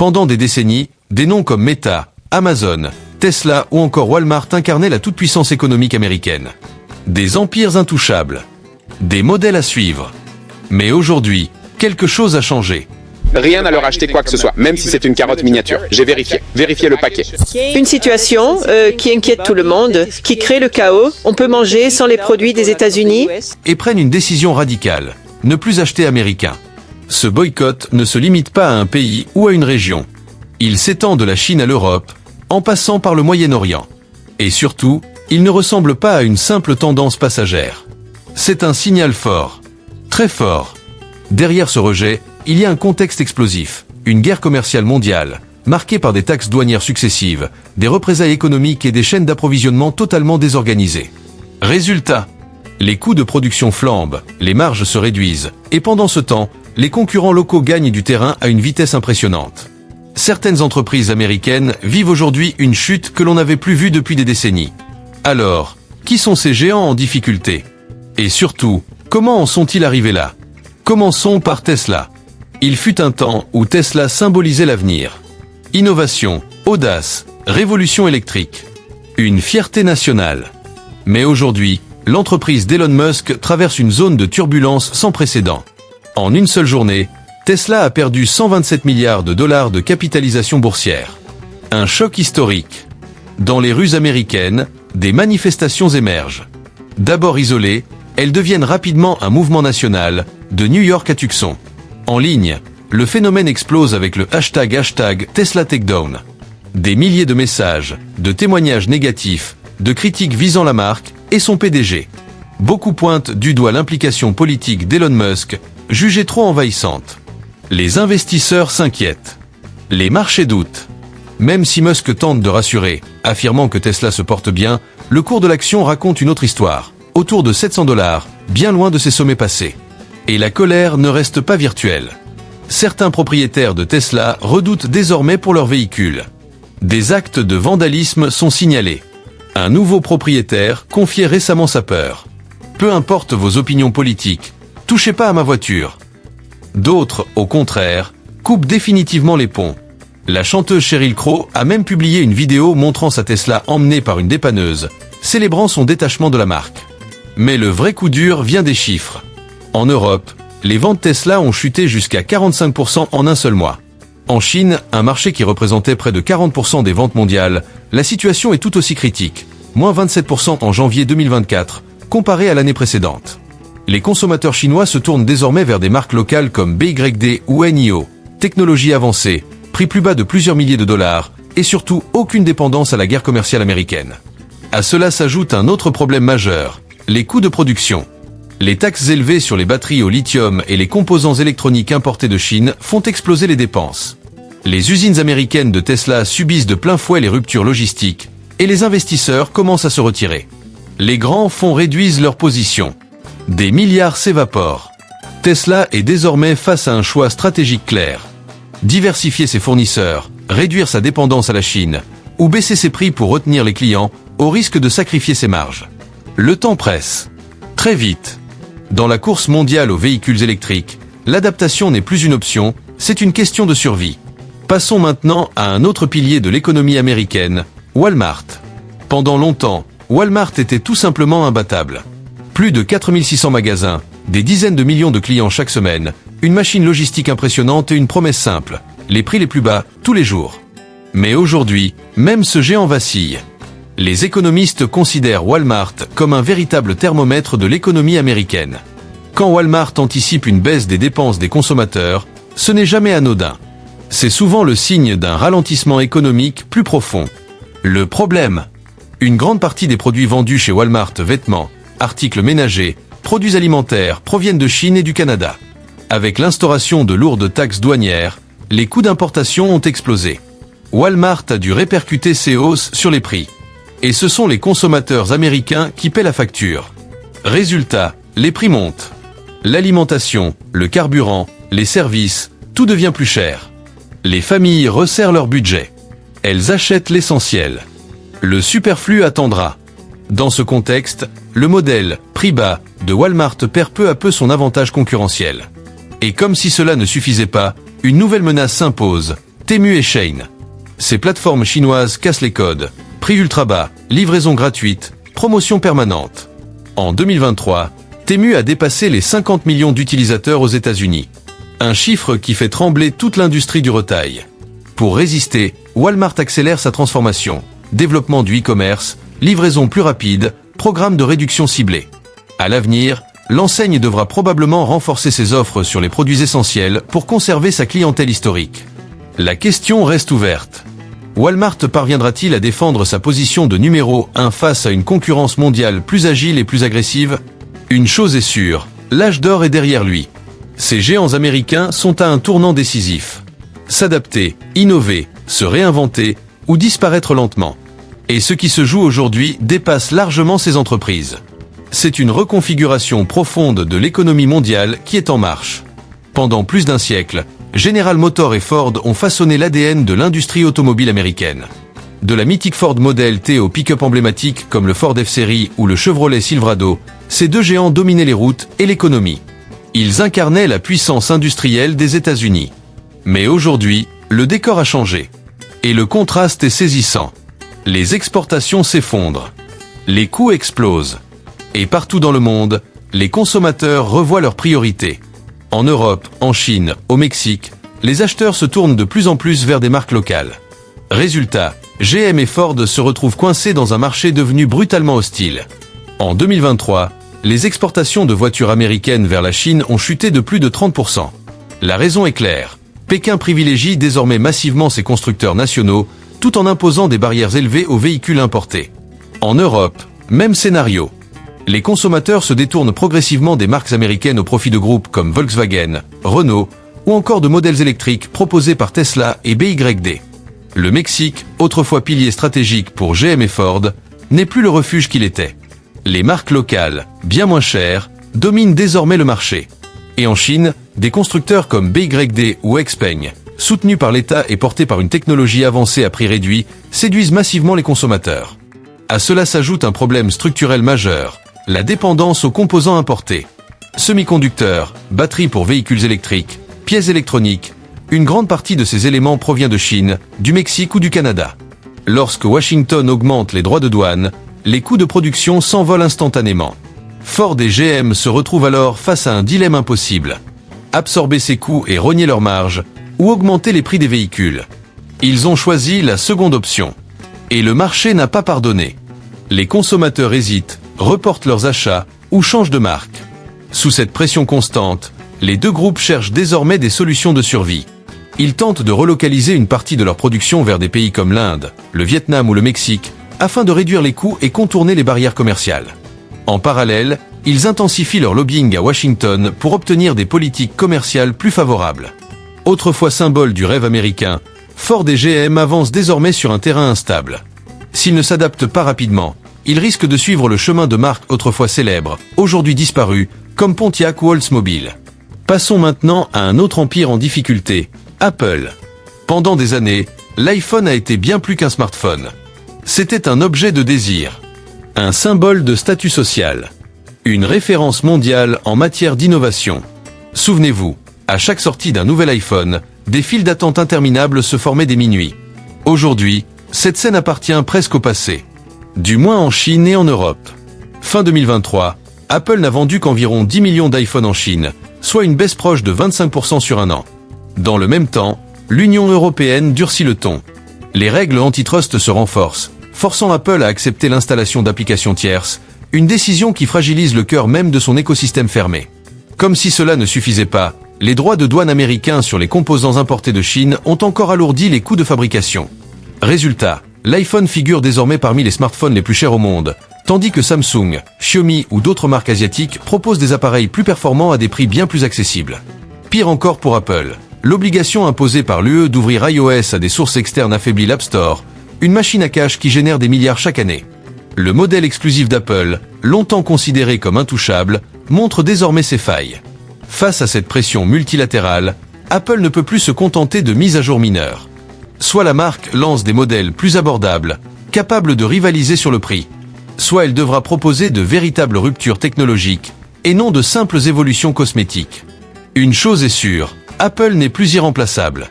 Pendant des décennies, des noms comme Meta, Amazon, Tesla ou encore Walmart incarnaient la toute-puissance économique américaine. Des empires intouchables. Des modèles à suivre. Mais aujourd'hui, quelque chose a changé. Rien à leur acheter quoi que ce soit, même si c'est une carotte miniature. J'ai vérifié. Vérifiez le paquet. Une situation qui inquiète tout le monde, qui crée le chaos. On peut manger sans les produits des États-Unis. Et prennent une décision radicale. Ne plus acheter américain. Ce boycott ne se limite pas à un pays ou à une région. Il s'étend de la Chine à l'Europe, en passant par le Moyen-Orient. Et surtout, il ne ressemble pas à une simple tendance passagère. C'est un signal fort. Très fort. Derrière ce rejet, il y a un contexte explosif, une guerre commerciale mondiale, marquée par des taxes douanières successives, des représailles économiques et des chaînes d'approvisionnement totalement désorganisées. Résultat, les coûts de production flambent, les marges se réduisent, et pendant ce temps, les concurrents locaux gagnent du terrain à une vitesse impressionnante. Certaines entreprises américaines vivent aujourd'hui une chute que l'on n'avait plus vue depuis des décennies. Alors, qui sont ces géants en difficulté? Et surtout, comment en sont-ils arrivés là? Commençons par Tesla. Il fut un temps où Tesla symbolisait l'avenir. Innovation, audace, révolution électrique. Une fierté nationale. Mais aujourd'hui, l'entreprise d'Elon Musk traverse une zone de turbulence sans précédent. En une seule journée, Tesla a perdu 127 milliards de dollars de capitalisation boursière. Un choc historique. Dans les rues américaines, des manifestations émergent. D'abord isolées, elles deviennent rapidement un mouvement national, de New York à Tucson. En ligne, le phénomène explose avec le hashtag Tesla Takedown. Des milliers de messages, de témoignages négatifs, de critiques visant la marque et son PDG. Beaucoup pointent du doigt l'implication politique d'Elon Musk, jugée trop envahissante. Les investisseurs s'inquiètent. Les marchés doutent. Même si Musk tente de rassurer, affirmant que Tesla se porte bien, le cours de l'action raconte une autre histoire, autour de 700 $, bien loin de ses sommets passés. Et la colère ne reste pas virtuelle. Certains propriétaires de Tesla redoutent désormais pour leurs véhicules. Des actes de vandalisme sont signalés. Un nouveau propriétaire confiait récemment sa peur. Peu importe vos opinions politiques, touchez pas à ma voiture. D'autres, au contraire, coupent définitivement les ponts. La chanteuse Sheryl Crow a même publié une vidéo montrant sa Tesla emmenée par une dépanneuse, célébrant son détachement de la marque. Mais le vrai coup dur vient des chiffres. En Europe, les ventes Tesla ont chuté jusqu'à 45% en un seul mois. En Chine, un marché qui représentait près de 40% des ventes mondiales, la situation est tout aussi critique, moins 27% en janvier 2024, comparé à l'année précédente. Les consommateurs chinois se tournent désormais vers des marques locales comme BYD ou NIO, technologie avancée, prix plus bas de plusieurs milliers de dollars, et surtout aucune dépendance à la guerre commerciale américaine. À cela s'ajoute un autre problème majeur, les coûts de production. Les taxes élevées sur les batteries au lithium et les composants électroniques importés de Chine font exploser les dépenses. Les usines américaines de Tesla subissent de plein fouet les ruptures logistiques, et les investisseurs commencent à se retirer. Les grands fonds réduisent leur position. Des milliards s'évaporent. Tesla est désormais face à un choix stratégique clair. Diversifier ses fournisseurs, réduire sa dépendance à la Chine, ou baisser ses prix pour retenir les clients, au risque de sacrifier ses marges. Le temps presse. Très vite. Dans la course mondiale aux véhicules électriques, l'adaptation n'est plus une option, c'est une question de survie. Passons maintenant à un autre pilier de l'économie américaine, Walmart. Pendant longtemps, Walmart était tout simplement imbattable. Plus de 4600 magasins, des dizaines de millions de clients chaque semaine, une machine logistique impressionnante et une promesse simple, les prix les plus bas, tous les jours. Mais aujourd'hui, même ce géant vacille. Les économistes considèrent Walmart comme un véritable thermomètre de l'économie américaine. Quand Walmart anticipe une baisse des dépenses des consommateurs, ce n'est jamais anodin. C'est souvent le signe d'un ralentissement économique plus profond. Le problème, une grande partie des produits vendus chez Walmart, vêtements, articles ménagers, produits alimentaires, proviennent de Chine et du Canada. Avec l'instauration de lourdes taxes douanières, les coûts d'importation ont explosé. Walmart a dû répercuter ces hausses sur les prix. Et ce sont les consommateurs américains qui paient la facture. Résultat, les prix montent. L'alimentation, le carburant, les services, tout devient plus cher. Les familles resserrent leur budget. Elles achètent l'essentiel. Le superflu attendra. Dans ce contexte, le modèle prix bas de Walmart perd peu à peu son avantage concurrentiel. Et comme si cela ne suffisait pas, une nouvelle menace s'impose, Temu et Shein. Ces plateformes chinoises cassent les codes. Prix ultra bas, livraison gratuite, promotion permanente. En 2023, Temu a dépassé les 50 millions d'utilisateurs aux États-Unis. Un chiffre qui fait trembler toute l'industrie du retail. Pour résister, Walmart accélère sa transformation. Développement du e-commerce, livraison plus rapide, programme de réduction ciblée. À l'avenir, l'enseigne devra probablement renforcer ses offres sur les produits essentiels pour conserver sa clientèle historique. La question reste ouverte. Walmart parviendra-t-il à défendre sa position de numéro 1 face à une concurrence mondiale plus agile et plus agressive? Une chose est sûre, l'âge d'or est derrière lui. Ces géants américains sont à un tournant décisif. S'adapter, innover, se réinventer ou disparaître lentement. Et ce qui se joue aujourd'hui dépasse largement ces entreprises. C'est une reconfiguration profonde de l'économie mondiale qui est en marche. Pendant plus d'un siècle, General Motors et Ford ont façonné l'ADN de l'industrie automobile américaine. De la mythique Ford Model T au pick-up emblématique comme le Ford F-Series ou le Chevrolet Silverado, ces deux géants dominaient les routes et l'économie. Ils incarnaient la puissance industrielle des États-Unis. Mais aujourd'hui, le décor a changé. Et le contraste est saisissant. Les exportations s'effondrent. Les coûts explosent. Et partout dans le monde, les consommateurs revoient leurs priorités. En Europe, en Chine, au Mexique, les acheteurs se tournent de plus en plus vers des marques locales. Résultat, GM et Ford se retrouvent coincés dans un marché devenu brutalement hostile. En 2023, les exportations de voitures américaines vers la Chine ont chuté de plus de 30%. La raison est claire. Pékin privilégie désormais massivement ses constructeurs nationaux, tout en imposant des barrières élevées aux véhicules importés. En Europe, même scénario. Les consommateurs se détournent progressivement des marques américaines au profit de groupes comme Volkswagen, Renault, ou encore de modèles électriques proposés par Tesla et BYD. Le Mexique, autrefois pilier stratégique pour GM et Ford, n'est plus le refuge qu'il était. Les marques locales, bien moins chères, dominent désormais le marché. Et en Chine, des constructeurs comme BYD ou Xpeng, soutenus par l'État et portés par une technologie avancée à prix réduit, séduisent massivement les consommateurs. À cela s'ajoute un problème structurel majeur, la dépendance aux composants importés. Semi-conducteurs, batteries pour véhicules électriques, pièces électroniques, une grande partie de ces éléments provient de Chine, du Mexique ou du Canada. Lorsque Washington augmente les droits de douane, les coûts de production s'envolent instantanément. Ford et GM se retrouvent alors face à un dilemme impossible. Absorber ces coûts et rogner leurs marges, ou augmenter les prix des véhicules. Ils ont choisi la seconde option. Et le marché n'a pas pardonné. Les consommateurs hésitent, reportent leurs achats ou changent de marque. Sous cette pression constante, les deux groupes cherchent désormais des solutions de survie. Ils tentent de relocaliser une partie de leur production vers des pays comme l'Inde, le Vietnam ou le Mexique, afin de réduire les coûts et contourner les barrières commerciales. En parallèle, ils intensifient leur lobbying à Washington pour obtenir des politiques commerciales plus favorables. Autrefois symbole du rêve américain, Ford et GM avancent désormais sur un terrain instable. S'ils ne s'adaptent pas rapidement, ils risquent de suivre le chemin de marques autrefois célèbres, aujourd'hui disparues, comme Pontiac ou Oldsmobile. Passons maintenant à un autre empire en difficulté, Apple. Pendant des années, l'iPhone a été bien plus qu'un smartphone. C'était un objet de désir, un symbole de statut social, une référence mondiale en matière d'innovation. Souvenez-vous, à chaque sortie d'un nouvel iPhone, des files d'attente interminables se formaient des minuits. Aujourd'hui, cette scène appartient presque au passé. Du moins en Chine et en Europe. Fin 2023, Apple n'a vendu qu'environ 10 millions d'iPhone en Chine, soit une baisse proche de 25% sur un an. Dans le même temps, l'Union européenne durcit le ton. Les règles antitrust se renforcent, forçant Apple à accepter l'installation d'applications tierces, une décision qui fragilise le cœur même de son écosystème fermé. Comme si cela ne suffisait pas, les droits de douane américains sur les composants importés de Chine ont encore alourdi les coûts de fabrication. Résultat, l'iPhone figure désormais parmi les smartphones les plus chers au monde, tandis que Samsung, Xiaomi ou d'autres marques asiatiques proposent des appareils plus performants à des prix bien plus accessibles. Pire encore pour Apple, l'obligation imposée par l'UE d'ouvrir iOS à des sources externes affaiblit l'App Store, une machine à cash qui génère des milliards chaque année. Le modèle exclusif d'Apple, longtemps considéré comme intouchable, montre désormais ses failles. Face à cette pression multilatérale, Apple ne peut plus se contenter de mises à jour mineures. Soit la marque lance des modèles plus abordables, capables de rivaliser sur le prix, soit elle devra proposer de véritables ruptures technologiques, et non de simples évolutions cosmétiques. Une chose est sûre, Apple n'est plus irremplaçable.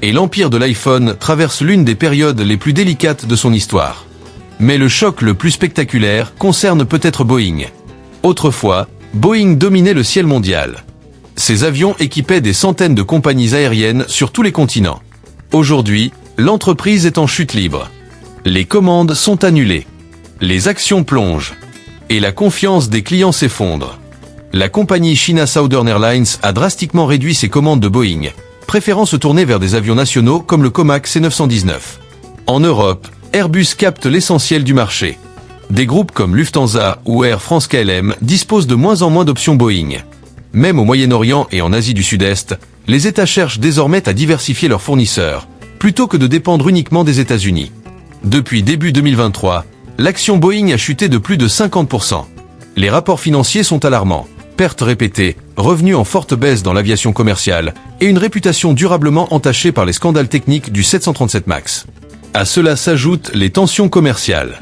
Et l'empire de l'iPhone traverse l'une des périodes les plus délicates de son histoire. Mais le choc le plus spectaculaire concerne peut-être Boeing. Autrefois, Boeing dominait le ciel mondial. Ses avions équipaient des centaines de compagnies aériennes sur tous les continents. Aujourd'hui, l'entreprise est en chute libre. Les commandes sont annulées. Les actions plongent. Et la confiance des clients s'effondre. La compagnie China Southern Airlines a drastiquement réduit ses commandes de Boeing, préférant se tourner vers des avions nationaux comme le Comac C919. En Europe, Airbus capte l'essentiel du marché. Des groupes comme Lufthansa ou Air France KLM disposent de moins en moins d'options Boeing. Même au Moyen-Orient et en Asie du Sud-Est, les États cherchent désormais à diversifier leurs fournisseurs, plutôt que de dépendre uniquement des États-Unis. Depuis début 2023, l'action Boeing a chuté de plus de 50%. Les rapports financiers sont alarmants. Pertes répétées, revenus en forte baisse dans l'aviation commerciale et une réputation durablement entachée par les scandales techniques du 737 MAX. À cela s'ajoutent les tensions commerciales.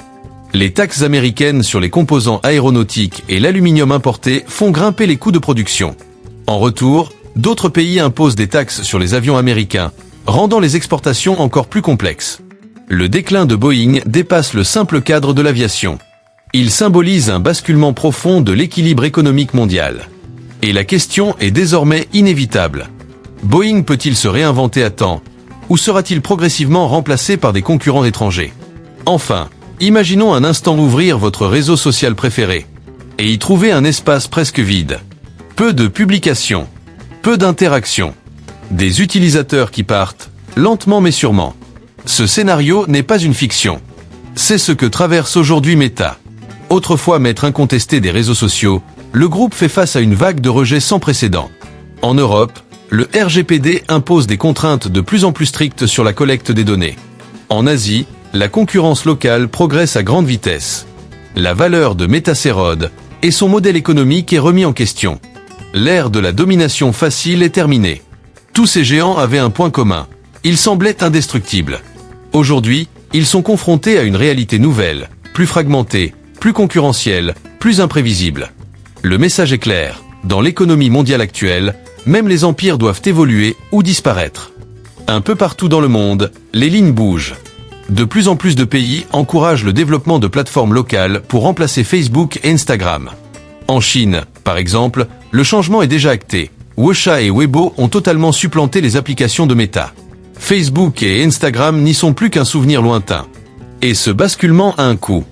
Les taxes américaines sur les composants aéronautiques et l'aluminium importé font grimper les coûts de production. En retour, d'autres pays imposent des taxes sur les avions américains, rendant les exportations encore plus complexes. Le déclin de Boeing dépasse le simple cadre de l'aviation. Il symbolise un basculement profond de l'équilibre économique mondial. Et la question est désormais inévitable. Boeing peut-il se réinventer à temps, ou sera-t-il progressivement remplacé par des concurrents étrangers? Enfin, imaginons un instant ouvrir votre réseau social préféré et y trouver un espace presque vide. Peu de publications, peu d'interactions, des utilisateurs qui partent, lentement mais sûrement. Ce scénario n'est pas une fiction. C'est ce que traverse aujourd'hui Meta. Autrefois maître incontesté des réseaux sociaux, le groupe fait face à une vague de rejets sans précédent. En Europe, le RGPD impose des contraintes de plus en plus strictes sur la collecte des données. En Asie, la concurrence locale progresse à grande vitesse. La valeur de Meta s'érode et son modèle économique est remis en question. L'ère de la domination facile est terminée. Tous ces géants avaient un point commun. Ils semblaient indestructibles. Aujourd'hui, ils sont confrontés à une réalité nouvelle, plus fragmentée, plus concurrentielle, plus imprévisible. Le message est clair. Dans l'économie mondiale actuelle, même les empires doivent évoluer ou disparaître. Un peu partout dans le monde, les lignes bougent. De plus en plus de pays encouragent le développement de plateformes locales pour remplacer Facebook et Instagram. En Chine, par exemple, le changement est déjà acté. WeChat et Weibo ont totalement supplanté les applications de Meta. Facebook et Instagram n'y sont plus qu'un souvenir lointain. Et ce basculement a un coût.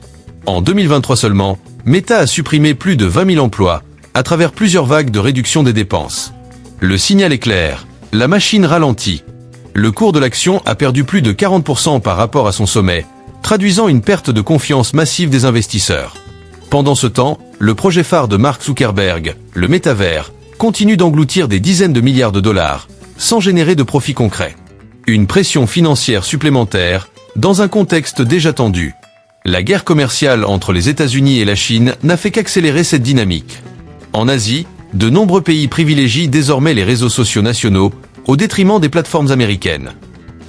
En 2023 seulement, Meta a supprimé plus de 20 000 emplois, à travers plusieurs vagues de réduction des dépenses. Le signal est clair, la machine ralentit. Le cours de l'action a perdu plus de 40% par rapport à son sommet, traduisant une perte de confiance massive des investisseurs. Pendant ce temps, le projet phare de Mark Zuckerberg, le métavers, continue d'engloutir des dizaines de milliards de dollars, sans générer de profits concrets. Une pression financière supplémentaire, dans un contexte déjà tendu. La guerre commerciale entre les États-Unis et la Chine n'a fait qu'accélérer cette dynamique. En Asie, de nombreux pays privilégient désormais les réseaux sociaux nationaux au détriment des plateformes américaines.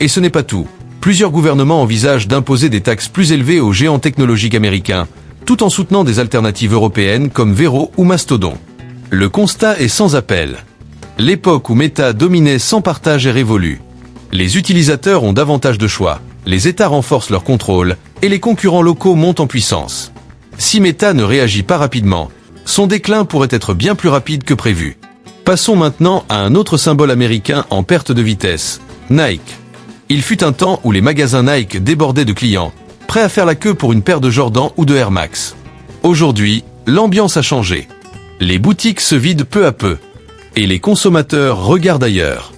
Et ce n'est pas tout. Plusieurs gouvernements envisagent d'imposer des taxes plus élevées aux géants technologiques américains, tout en soutenant des alternatives européennes comme Vero ou Mastodon. Le constat est sans appel. L'époque où Meta dominait sans partage est révolue. Les utilisateurs ont davantage de choix, les États renforcent leur contrôle et les concurrents locaux montent en puissance. Si Meta ne réagit pas rapidement, son déclin pourrait être bien plus rapide que prévu. Passons maintenant à un autre symbole américain en perte de vitesse, Nike. Il fut un temps où les magasins Nike débordaient de clients, prêts à faire la queue pour une paire de Jordan ou de Air Max. Aujourd'hui, l'ambiance a changé. Les boutiques se vident peu à peu. Et les consommateurs regardent ailleurs.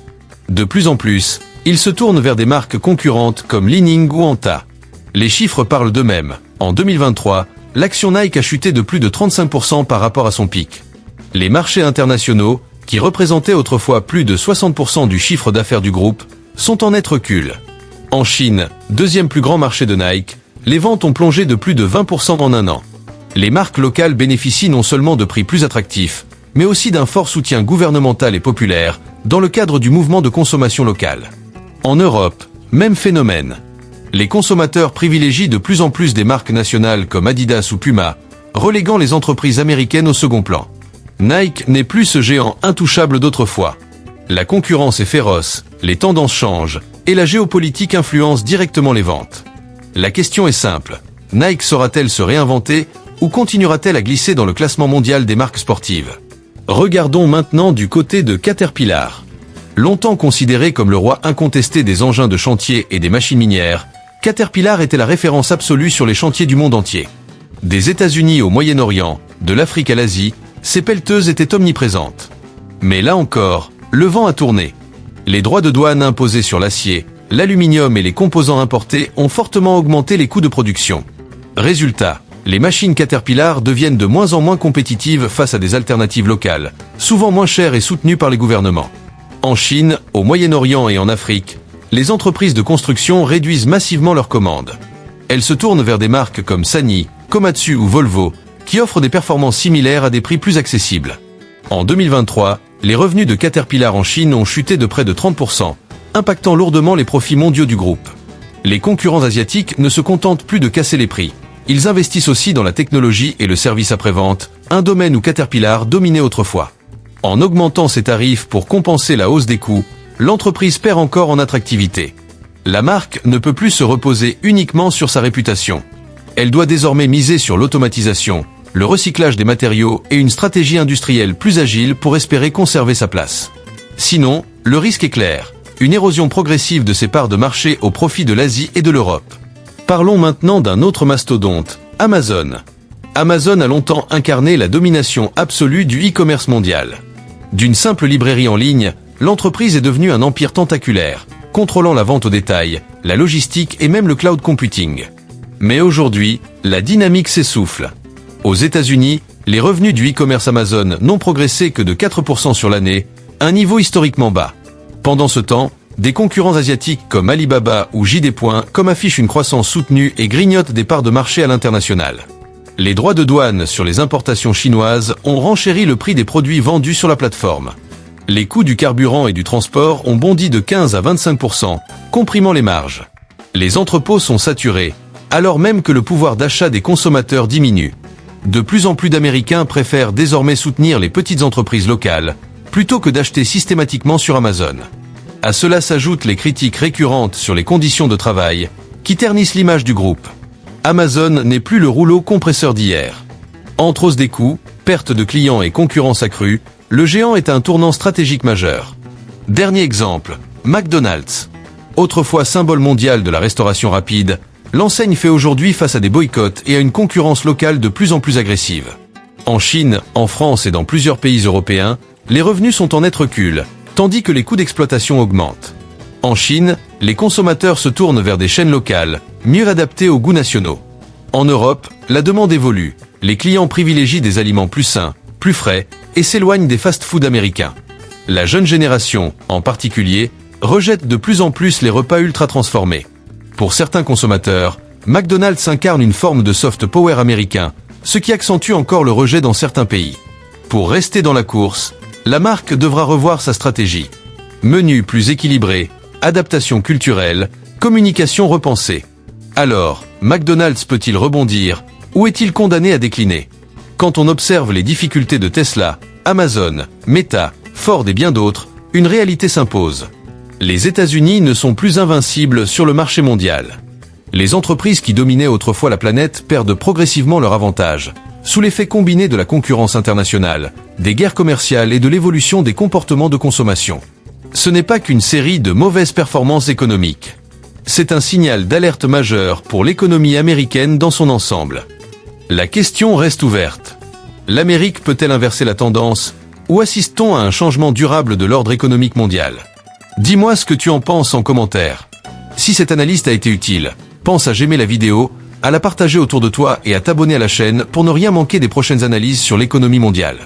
De plus en plus, ils se tournent vers des marques concurrentes comme Li-Ning ou Anta. Les chiffres parlent d'eux-mêmes. En 2023, l'action Nike a chuté de plus de 35% par rapport à son pic. Les marchés internationaux, qui représentaient autrefois plus de 60% du chiffre d'affaires du groupe, sont en net recul. En Chine, deuxième plus grand marché de Nike, les ventes ont plongé de plus de 20% en un an. Les marques locales bénéficient non seulement de prix plus attractifs, mais aussi d'un fort soutien gouvernemental et populaire, dans le cadre du mouvement de consommation locale. En Europe, même phénomène. Les consommateurs privilégient de plus en plus des marques nationales comme Adidas ou Puma, reléguant les entreprises américaines au second plan. Nike n'est plus ce géant intouchable d'autrefois. La concurrence est féroce, les tendances changent, et la géopolitique influence directement les ventes. La question est simple. Nike saura-t-elle se réinventer ou continuera-t-elle à glisser dans le classement mondial des marques sportives? Regardons maintenant du côté de Caterpillar. Longtemps considéré comme le roi incontesté des engins de chantier et des machines minières, Caterpillar était la référence absolue sur les chantiers du monde entier. Des États-Unis au Moyen-Orient, de l'Afrique à l'Asie, ces pelleteuses étaient omniprésentes. Mais là encore, le vent a tourné. Les droits de douane imposés sur l'acier, l'aluminium et les composants importés ont fortement augmenté les coûts de production. Résultat, les machines Caterpillar deviennent de moins en moins compétitives face à des alternatives locales, souvent moins chères et soutenues par les gouvernements. En Chine, au Moyen-Orient et en Afrique, les entreprises de construction réduisent massivement leurs commandes. Elles se tournent vers des marques comme Sany, Komatsu ou Volvo, qui offrent des performances similaires à des prix plus accessibles. En 2023, les revenus de Caterpillar en Chine ont chuté de près de 30%, impactant lourdement les profits mondiaux du groupe. Les concurrents asiatiques ne se contentent plus de casser les prix. Ils investissent aussi dans la technologie et le service après-vente, un domaine où Caterpillar dominait autrefois. En augmentant ses tarifs pour compenser la hausse des coûts, l'entreprise perd encore en attractivité. La marque ne peut plus se reposer uniquement sur sa réputation. Elle doit désormais miser sur l'automatisation, le recyclage des matériaux et une stratégie industrielle plus agile pour espérer conserver sa place. Sinon, le risque est clair, une érosion progressive de ses parts de marché au profit de l'Asie et de l'Europe. Parlons maintenant d'un autre mastodonte, Amazon. Amazon a longtemps incarné la domination absolue du e-commerce mondial. D'une simple librairie en ligne, l'entreprise est devenue un empire tentaculaire, contrôlant la vente au détail, la logistique et même le cloud computing. Mais aujourd'hui, la dynamique s'essouffle. Aux États-Unis, les revenus du e-commerce Amazon n'ont progressé que de 4% sur l'année, un niveau historiquement bas. Pendant ce temps, des concurrents asiatiques comme Alibaba ou JD.com affichent une croissance soutenue et grignotent des parts de marché à l'international. Les droits de douane sur les importations chinoises ont renchéri le prix des produits vendus sur la plateforme. Les coûts du carburant et du transport ont bondi de 15 à 25%, comprimant les marges. Les entrepôts sont saturés, alors même que le pouvoir d'achat des consommateurs diminue. De plus en plus d'Américains préfèrent désormais soutenir les petites entreprises locales, plutôt que d'acheter systématiquement sur Amazon. À cela s'ajoutent les critiques récurrentes sur les conditions de travail, qui ternissent l'image du groupe. Amazon n'est plus le rouleau compresseur d'hier. Entre hausse des coûts, perte de clients et concurrence accrue, le géant est à un tournant stratégique majeur. Dernier exemple, McDonald's. Autrefois symbole mondial de la restauration rapide, l'enseigne fait aujourd'hui face à des boycotts et à une concurrence locale de plus en plus agressive. En Chine, en France et dans plusieurs pays européens, les revenus sont en net recul, tandis que les coûts d'exploitation augmentent. En Chine, les consommateurs se tournent vers des chaînes locales, mieux adaptées aux goûts nationaux. En Europe, la demande évolue, les clients privilégient des aliments plus sains, plus frais, et s'éloignent des fast-foods américains. La jeune génération, en particulier, rejette de plus en plus les repas ultra transformés. Pour certains consommateurs, McDonald's incarne une forme de soft power américain, ce qui accentue encore le rejet dans certains pays. Pour rester dans la course, la marque devra revoir sa stratégie. Menu plus équilibré, adaptation culturelle, communication repensée. Alors, McDonald's peut-il rebondir, ou est-il condamné à décliner? Quand on observe les difficultés de Tesla, Amazon, Meta, Ford et bien d'autres, une réalité s'impose. Les États-Unis ne sont plus invincibles sur le marché mondial. Les entreprises qui dominaient autrefois la planète perdent progressivement leur avantage, sous l'effet combiné de la concurrence internationale, des guerres commerciales et de l'évolution des comportements de consommation. Ce n'est pas qu'une série de mauvaises performances économiques. C'est un signal d'alerte majeur pour l'économie américaine dans son ensemble. La question reste ouverte. L'Amérique peut-elle inverser la tendance, ou assiste-t-on à un changement durable de l'ordre économique mondial? Dis-moi ce que tu en penses en commentaire. Si cette analyse t'a été utile, pense à j'aimer la vidéo, à la partager autour de toi et à t'abonner à la chaîne pour ne rien manquer des prochaines analyses sur l'économie mondiale.